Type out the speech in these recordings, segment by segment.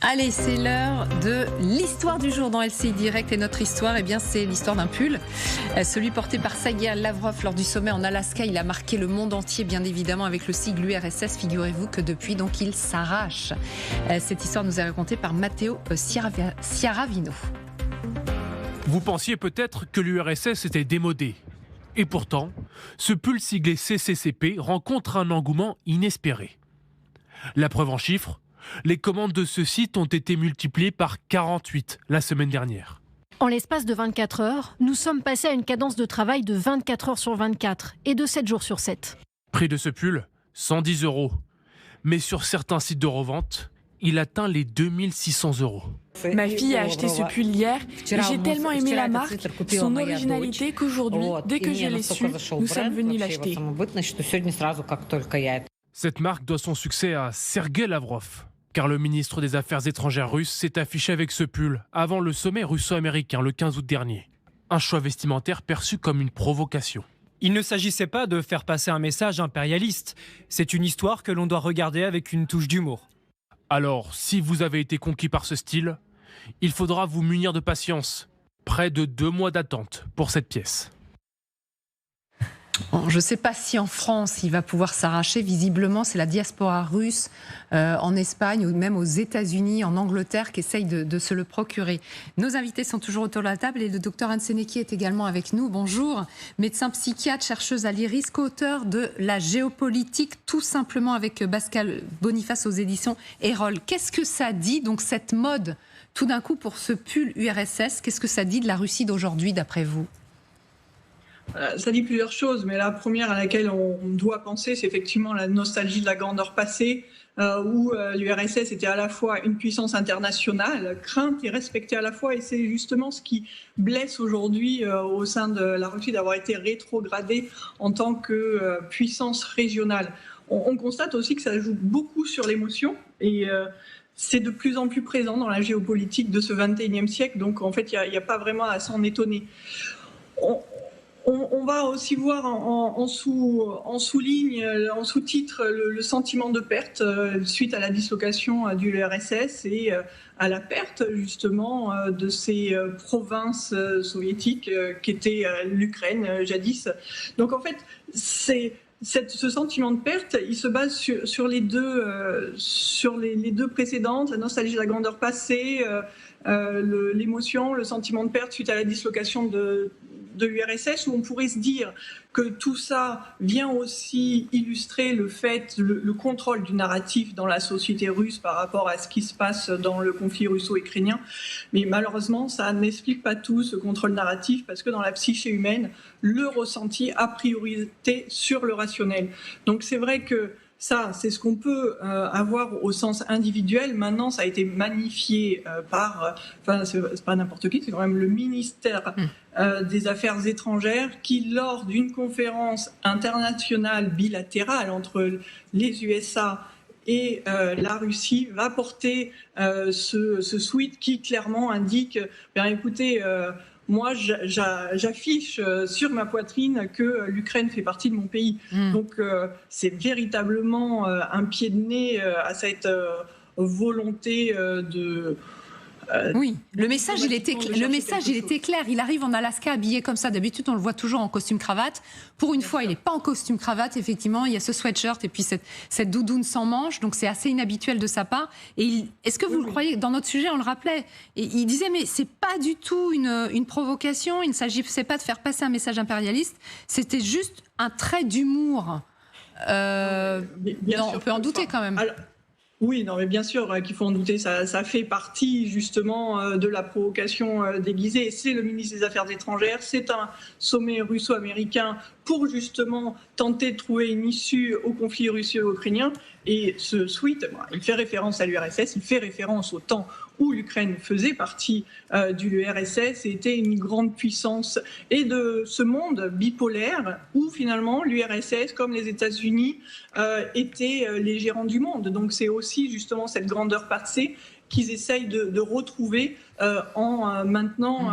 Allez, c'est l'heure de l'histoire du jour dans LCI Direct. Et notre histoire, c'est l'histoire d'un pull. Celui porté par Sergueï Lavrov lors du sommet en Alaska. Il a marqué le monde entier, bien évidemment, avec le sigle URSS. Figurez-vous que depuis, donc, il s'arrache. Cette histoire nous est racontée par Matteo Sciaravino. Vous pensiez peut-être que l'URSS était démodé. Et pourtant, ce pull siglé CCCP rencontre un engouement inespéré. La preuve en chiffres, les commandes de ce site ont été multipliées par 48 la semaine dernière. En l'espace de 24 heures, nous sommes passés à une cadence de travail de 24 heures sur 24 et de 7 jours sur 7. Prix de ce pull, 110 €. Mais sur certains sites de revente, il atteint les 2600 €. Ma fille a acheté ce pull hier et j'ai tellement aimé la marque, son originalité qu'aujourd'hui, dès que je l'ai su, nous sommes venus l'acheter. Cette marque doit son succès à Sergueï Lavrov, car le ministre des Affaires étrangères russe s'est affiché avec ce pull avant le sommet russo-américain le 15 août dernier. Un choix vestimentaire perçu comme une provocation. Il ne s'agissait pas de faire passer un message impérialiste. C'est une histoire que l'on doit regarder avec une touche d'humour. Alors, si vous avez été conquis par ce style, il faudra vous munir de patience. Près de 2 mois d'attente pour cette pièce. Bon, je ne sais pas si en France, il va pouvoir s'arracher. Visiblement, c'est la diaspora russe en Espagne ou même aux États-Unis, en Angleterre, qui essaye de se le procurer. Nos invités sont toujours autour de la table et le docteur Anne Sénéquier est également avec nous. Bonjour, médecin psychiatre, chercheuse à l'IRIS, co-auteur de La géopolitique, tout simplement avec Pascal Boniface aux éditions Erol. Qu'est-ce que ça dit, donc, cette mode, tout d'un coup, pour ce pull URSS? Qu'est-ce que ça dit de la Russie d'aujourd'hui, d'après vous? Ça dit plusieurs choses, mais la première à laquelle on doit penser, c'est effectivement la nostalgie de la grandeur passée, où l'URSS était à la fois une puissance internationale, crainte et respectée à la fois, et c'est justement ce qui blesse aujourd'hui au sein de la Russie, d'avoir été rétrogradée en tant que puissance régionale. On constate aussi que ça joue beaucoup sur l'émotion, et c'est de plus en plus présent dans la géopolitique de ce XXIe siècle, donc en fait il n'y a pas vraiment à s'en étonner. On va aussi voir en sous-ligne, en sous-titre, le sentiment de perte suite à la dislocation du l'URSS et à la perte justement de ces provinces soviétiques qu'était l'Ukraine jadis. Donc en fait, ce sentiment de perte, il se base sur les deux précédentes, la nostalgie de la grandeur passée, l'émotion, le sentiment de perte suite à la dislocation de l'URSS, où on pourrait se dire que tout ça vient aussi illustrer le contrôle du narratif dans la société russe par rapport à ce qui se passe dans le conflit russo-ukrainien. Mais malheureusement, ça n'explique pas tout, ce contrôle narratif, parce que dans la psyché humaine, le ressenti a priorité sur le rationnel. Donc c'est vrai que ça, c'est ce qu'on peut avoir au sens individuel. Maintenant, ça a été magnifié c'est pas n'importe qui, c'est quand même le ministère des Affaires étrangères qui, lors d'une conférence internationale bilatérale entre les USA et la Russie, va porter ce sweat qui clairement indique, écoutez, moi, j'affiche sur ma poitrine que l'Ukraine fait partie de mon pays. Donc, c'est véritablement un pied de nez à cette volonté de... Oui, le message, il était clair. Il arrive en Alaska habillé comme ça. D'habitude, on le voit toujours en costume-cravate. Pour une fois, il n'est pas en costume-cravate, effectivement. Il y a ce sweatshirt et puis cette doudoune sans manches. Donc, c'est assez inhabituel de sa part. Et est-ce que vous le croyez? Dans notre sujet, on le rappelait. Et il disait, mais c'est pas du tout une provocation. Il ne s'agissait pas de faire passer un message impérialiste. C'était juste un trait d'humour. On peut en douter quand même. Oui, non, mais bien sûr qu'il faut en douter. Ça fait partie justement de la provocation déguisée. C'est le ministre des Affaires étrangères, c'est un sommet russo-américain pour justement tenter de trouver une issue au conflit russo-ukrainien. Et ce sweat, il fait référence à l'URSS, il fait référence au temps où l'Ukraine faisait partie du l'URSS et était une grande puissance, et de ce monde bipolaire où finalement l'URSS, comme les États-Unis, étaient les gérants du monde. Donc c'est aussi justement cette grandeur passée qu'ils essayent de retrouver en maintenant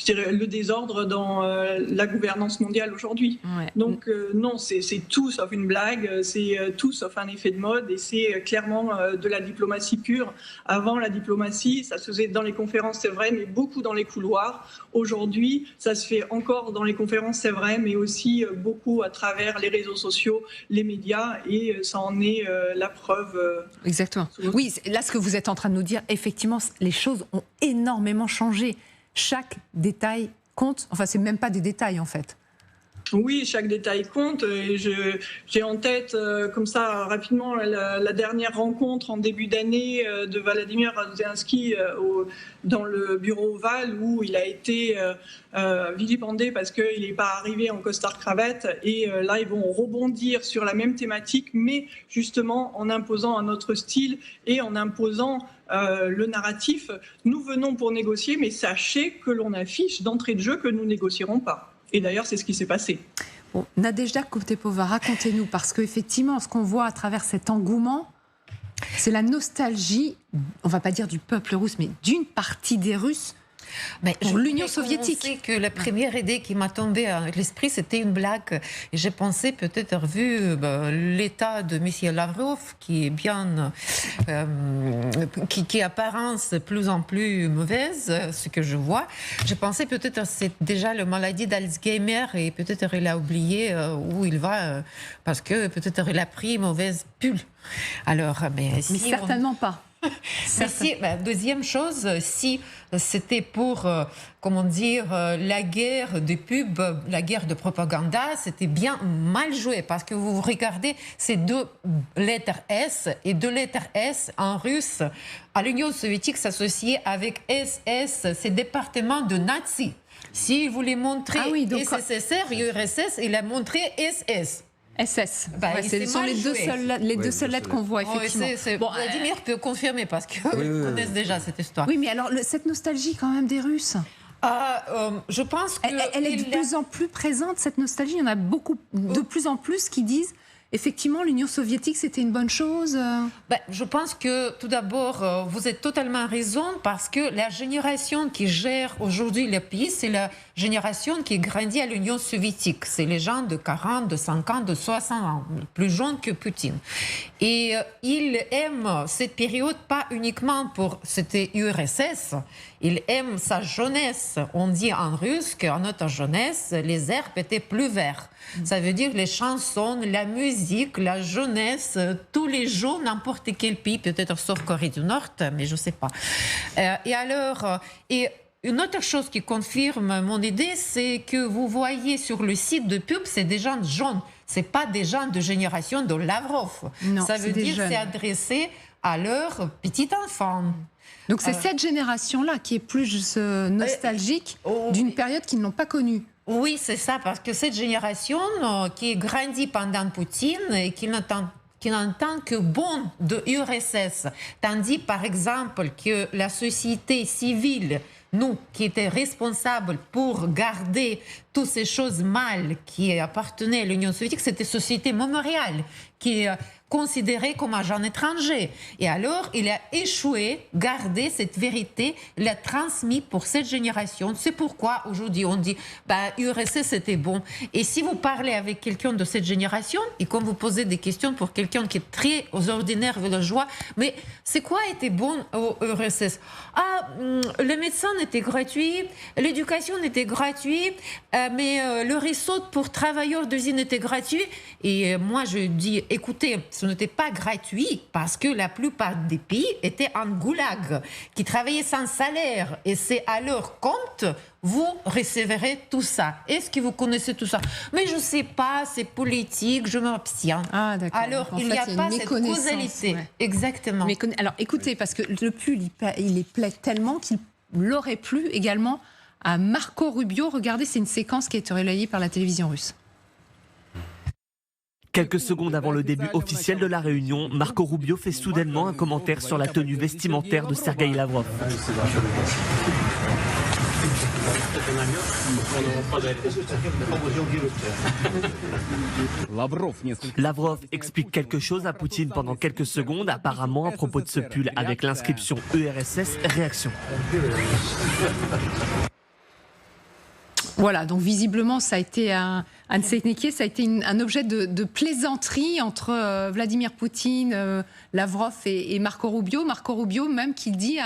je dirais, le désordre dans la gouvernance mondiale aujourd'hui. Ouais. Donc non, c'est tout sauf une blague, c'est tout sauf un effet de mode et c'est clairement de la diplomatie pure. Avant, la diplomatie, ça se faisait dans les conférences, c'est vrai, mais beaucoup dans les couloirs. Aujourd'hui, ça se fait encore dans les conférences, c'est vrai, mais aussi beaucoup à travers les réseaux sociaux, les médias, et ça en est la preuve. Exactement. Oui, là, ce que vous êtes en train de nous dire, effectivement, les choses ont énormément changé. Chaque détail compte. Enfin, c'est même pas des détails, en fait. Oui, chaque détail compte. Et j'ai en tête, comme ça, rapidement, la dernière rencontre en début d'année de Vladimir Zelensky dans le bureau ovale, où il a été vilipendé parce qu'il n'est pas arrivé en costard-cravate. Et là, ils vont rebondir sur la même thématique, mais justement en imposant un autre style et en imposant le narratif. Nous venons pour négocier, mais sachez que l'on affiche d'entrée de jeu que nous ne négocierons pas. Et d'ailleurs, c'est ce qui s'est passé. Bon, Nadejda Koptepova, racontez-nous, parce qu'effectivement, ce qu'on voit à travers cet engouement, c'est la nostalgie, on ne va pas dire du peuple russe, mais d'une partie des Russes pour l'Union soviétique. Je sais que la première idée qui m'a tombée à l'esprit, c'était une blague. Et j'ai pensé peut-être, vu l'état de M. Lavrov, qui est bien, qui apparence plus en plus mauvaise, ce que je vois. J'ai pensé peut-être c'est déjà la maladie d'Alzheimer et peut-être il a oublié où il va parce que peut-être il a pris mauvaise pulle. Alors, mais certainement pas. Mais si, deuxième chose, si c'était pour, comment dire, la guerre de pub, la guerre de propagande, c'était bien mal joué parce que vous regardez ces deux lettres S et deux lettres S en russe. À l'Union soviétique s'associait avec SS, ces départements de nazis. S'il voulait montrer SSSR, URSS, il a montré SS. SS. Ce sont les deux seules lettres qu'on voit, effectivement. Vladimir peut confirmer parce qu'ils connaissent déjà cette histoire. Oui, mais alors, cette nostalgie quand même des Russes, je pense que elle est de plus en plus présente, cette nostalgie. Il y en a beaucoup, de plus en plus qui disent effectivement, l'Union soviétique, c'était une bonne chose. Je pense que, tout d'abord, vous êtes totalement raison parce que la génération qui gère aujourd'hui le pays, c'est la génération qui grandit à l'Union soviétique. C'est les gens de 40, de 50, de 60 ans, plus jeunes que Poutine. Et ils aiment cette période pas uniquement pour cette URSS, ils aiment sa jeunesse. On dit en russe qu'en notre jeunesse, les herbes étaient plus vertes. Ça veut dire les chansons, la musique, la jeunesse, tous les jours, n'importe quel pays, peut-être sauf Corée du Nord, mais je ne sais pas. Et une autre chose qui confirme mon idée, c'est que vous voyez sur le site de pub, c'est des gens jeunes. Ce n'est pas des gens de génération de Lavrov. Non, ça veut dire que c'est adressé à leurs petits-enfants. Donc c'est cette génération-là qui est plus nostalgique d'une période qu'ils n'ont pas connue. Oui, c'est ça, parce que cette génération qui grandit pendant Poutine et qui n'entend que bon de l'URSS, tandis par exemple que la société civile, nous qui étions responsables pour garder toutes ces choses mal qui appartenaient à l'Union soviétique, c'était société mémoriale qui est considérée comme agent étranger. Et alors, il a échoué, gardé cette vérité, l'a transmis pour cette génération. C'est pourquoi aujourd'hui on dit, URSS c'était bon. Et si vous parlez avec quelqu'un de cette génération, et quand vous posez des questions pour quelqu'un qui est très ordinaire, villageois, mais c'est quoi était bon au URSS? Le médecin était gratuit, l'éducation était gratuite, mais le réseau pour travailleurs d'usine était gratuit. Et moi je dis, écoutez, ce n'était pas gratuit parce que la plupart des pays étaient en goulag, qui travaillaient sans salaire. Et c'est à leur compte, vous recevrez tout ça. Est-ce que vous connaissez tout ça? Mais je ne sais pas, c'est politique, je m'abstiens. Ah, d'accord. Alors, il n'y a pas cette causalité. Ouais. Exactement. Alors, écoutez, parce que le pull, il les plaît tellement qu'il l'aurait plu également à Marco Rubio. Regardez, c'est une séquence qui a été relayée par la télévision russe. Quelques secondes avant le début officiel de la réunion, Marco Rubio fait soudainement un commentaire sur la tenue vestimentaire de Sergueï Lavrov. Lavrov explique quelque chose à Poutine pendant quelques secondes, apparemment à propos de ce pull avec l'inscription URSS, réaction. Voilà, donc visiblement, ça a été un objet de plaisanterie entre Vladimir Poutine, Lavrov et Marco Rubio. Marco Rubio même qui dit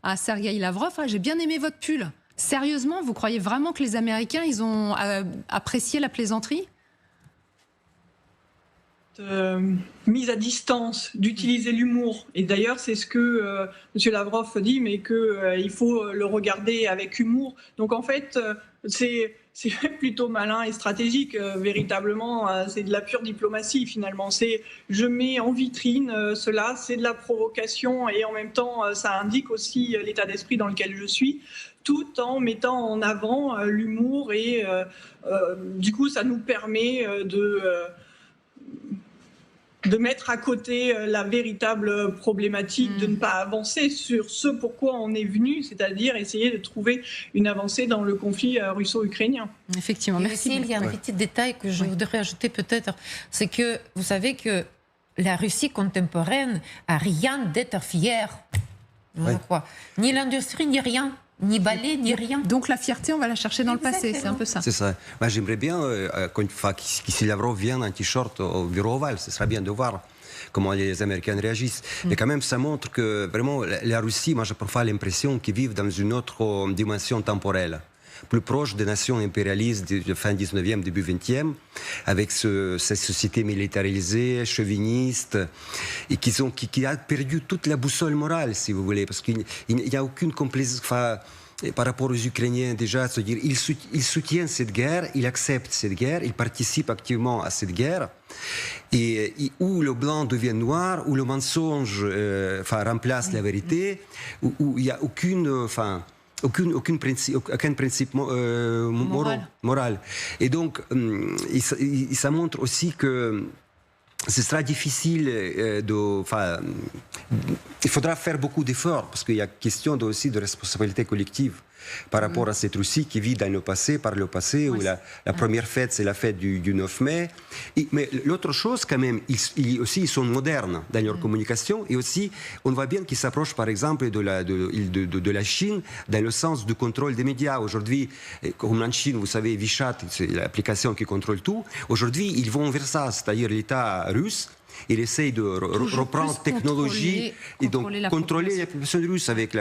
à Sergueï Lavrov, j'ai bien aimé votre pull. Sérieusement, vous croyez vraiment que les Américains, ils ont apprécié la plaisanterie ? Mise à distance, d'utiliser l'humour. Et d'ailleurs, c'est ce que M. Lavrov dit, mais qu'il faut le regarder avec humour. Donc en fait, c'est plutôt malin et stratégique, véritablement. C'est de la pure diplomatie, finalement. Je mets en vitrine cela, c'est de la provocation, et en même temps, ça indique aussi l'état d'esprit dans lequel je suis, tout en mettant en avant l'humour. Et du coup, ça nous permet de mettre à côté la véritable problématique, de ne pas avancer sur ce pourquoi on est venu, c'est-à-dire essayer de trouver une avancée dans le conflit russo-ukrainien. Effectivement, merci. Aussi, il y a un petit détail que je voudrais ajouter peut-être, c'est que vous savez que la Russie contemporaine a rien d'être fière. Ni l'industrie, ni rien. Ni balai, ni rien. Donc la fierté, on va la chercher dans le passé, c'est un peu ça. C'est ça. Moi, j'aimerais bien que si Lavrov vienne en t-shirt au bureau ovale, ce serait bien de voir comment les Américains réagissent. Mais quand même, ça montre que vraiment, la Russie, moi j'ai parfois l'impression qu'ils vivent dans une autre dimension temporelle, plus proche des nations impérialistes de fin 19e, début 20e, avec cette société militarisée, chauviniste, et qui a perdu toute la boussole morale, si vous voulez, parce qu'il n'y a aucune complaisance. Par rapport aux Ukrainiens, déjà, c'est-à-dire ils soutiennent cette guerre, ils acceptent cette guerre, ils participent activement à cette guerre, et où le blanc devient noir, où le mensonge remplace la vérité, où il n'y a aucun principe moral. Et donc, ça montre aussi que ce sera difficile il faudra faire beaucoup d'efforts parce qu'il y a question aussi de responsabilité collective par rapport à cette Russie qui vit dans le passé, où la première fête, c'est la fête du 9 mai. Mais l'autre chose, quand même, ils sont modernes dans leur communication, et aussi, on voit bien qu'ils s'approchent, par exemple, de la Chine dans le sens du contrôle des médias. Aujourd'hui, comme en Chine, vous savez, WeChat, c'est l'application qui contrôle tout. Aujourd'hui, ils vont vers ça, c'est-à-dire l'État russe. Il essaye de reprendre technologie et donc contrôler la population russe avec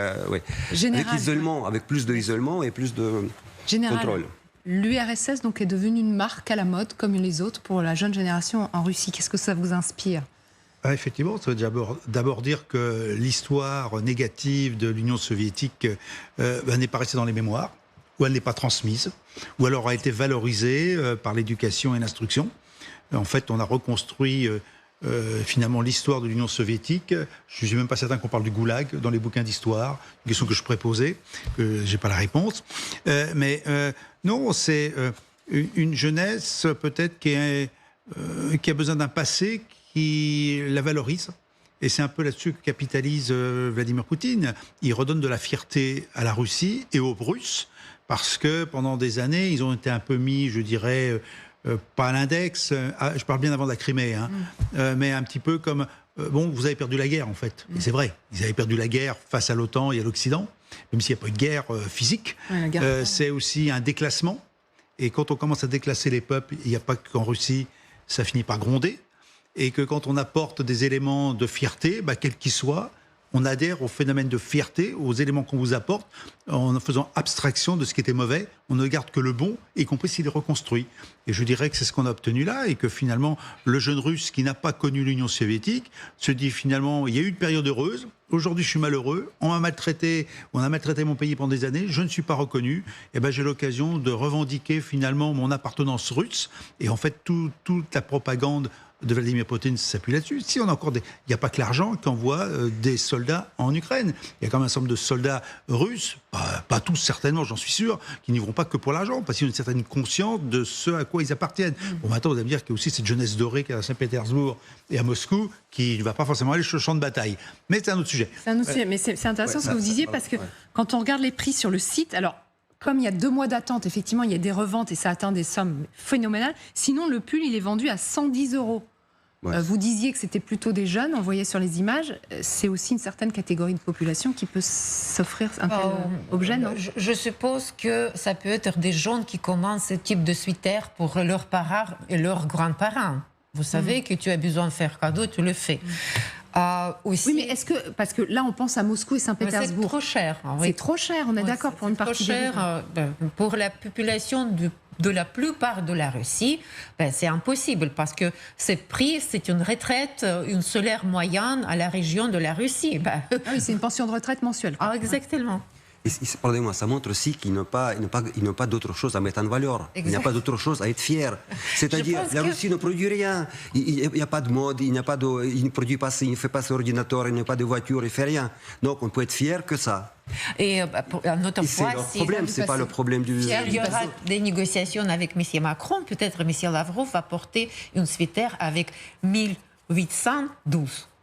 l'isolement, avec plus d'isolement et plus de contrôle. L'URSS donc est devenue une marque à la mode comme les autres pour la jeune génération en Russie. Qu'est-ce que ça vous inspire ? Effectivement, ça veut d'abord dire que l'histoire négative de l'Union soviétique n'est pas restée dans les mémoires, ou elle n'est pas transmise, ou alors a été valorisée par l'éducation et l'instruction. En fait, on a reconstruit finalement l'histoire de l'Union soviétique. Je ne suis même pas certain qu'on parle du goulag dans les bouquins d'histoire, une question que je pourrais poser, que je n'ai pas la réponse. Mais non, c'est une jeunesse peut-être qui a besoin d'un passé qui la valorise. Et c'est un peu là-dessus que capitalise Vladimir Poutine. Il redonne de la fierté à la Russie et aux Russes, parce que pendant des années, ils ont été un peu mis, je dirais, pas à l'index, je parle bien avant de la Crimée, mais un petit peu comme, vous avez perdu la guerre en fait. Et c'est vrai, ils avaient perdu la guerre face à l'OTAN et à l'Occident, même s'il n'y a pas eu de guerre physique. C'est aussi un déclassement. Et quand on commence à déclasser les peuples, il n'y a pas qu'en Russie, ça finit par gronder. Et que quand on apporte des éléments de fierté, quels qu'ils soient, on adhère au phénomène de fierté, aux éléments qu'on vous apporte, en faisant abstraction de ce qui était mauvais. On ne garde que le bon, y compris s'il est reconstruit. Et je dirais que c'est ce qu'on a obtenu là, et que finalement, le jeune Russe qui n'a pas connu l'Union soviétique se dit finalement, il y a eu une période heureuse, aujourd'hui je suis malheureux, on a maltraité mon pays pendant des années, je ne suis pas reconnu, et j'ai l'occasion de revendiquer finalement mon appartenance russe. Et en fait, toute la propagande de Vladimir Poutine s'appuie là-dessus. Si on a encore il n'y a pas que l'argent qui envoie des soldats en Ukraine. Il y a quand même un certain nombre de soldats russes, pas tous certainement, j'en suis sûr, qui n'y vont pas que pour l'argent, parce qu'ils ont une certaine conscience de ce à quoi ils appartiennent. Bon, maintenant, vous allez me dire qu'il y a aussi cette jeunesse dorée qu'il y a à Saint-Pétersbourg et à Moscou, qui ne va pas forcément aller sur le champ de bataille. Mais c'est un autre sujet. C'est un autre sujet, mais c'est intéressant ce que vous disiez, parce que quand on regarde les prix sur le site, alors, comme il y a 2 mois d'attente, effectivement, il y a des reventes et ça atteint des sommes phénoménales. Sinon, le pull, il est vendu à 110 €. Ouais. Vous disiez que c'était plutôt des jeunes, on voyait sur les images. C'est aussi une certaine catégorie de population qui peut s'offrir un tel objet, non? Je suppose que ça peut être des jeunes qui commandent ce type de sweater pour leurs parents et leurs grands-parents. Vous savez que tu as besoin de faire cadeau, tu le fais. Aussi... Oui, mais est-ce que... Parce que là, on pense à Moscou et Saint-Pétersbourg. C'est trop cher. Oui. C'est trop cher, on est d'accord pour une partie des gens. C'est trop cher pour la population de la plupart de la Russie. C'est impossible parce que ce prix, c'est une retraite, une salaire moyenne à la région de la Russie. Ah oui, c'est une pension de retraite mensuelle. Exactement. Pardonnez-moi, ça montre aussi qu'ils n'ont pas d'autre chose à mettre en valeur. Exact. Il n'y a pas d'autre chose à être fier. C'est-à-dire, la Russie ne produit rien. Il n'y a pas de mode, il ne produit pas, il ne fait pas d'ordinateur, il n'y a pas de voiture, il ne fait rien. Donc, on peut être fier que ça. Et un autre point, c'est leur problème, c'est pas le problème du... Il y aura des négociations avec M. Macron. Peut-être M. Lavrov va porter une sweater avec 1812.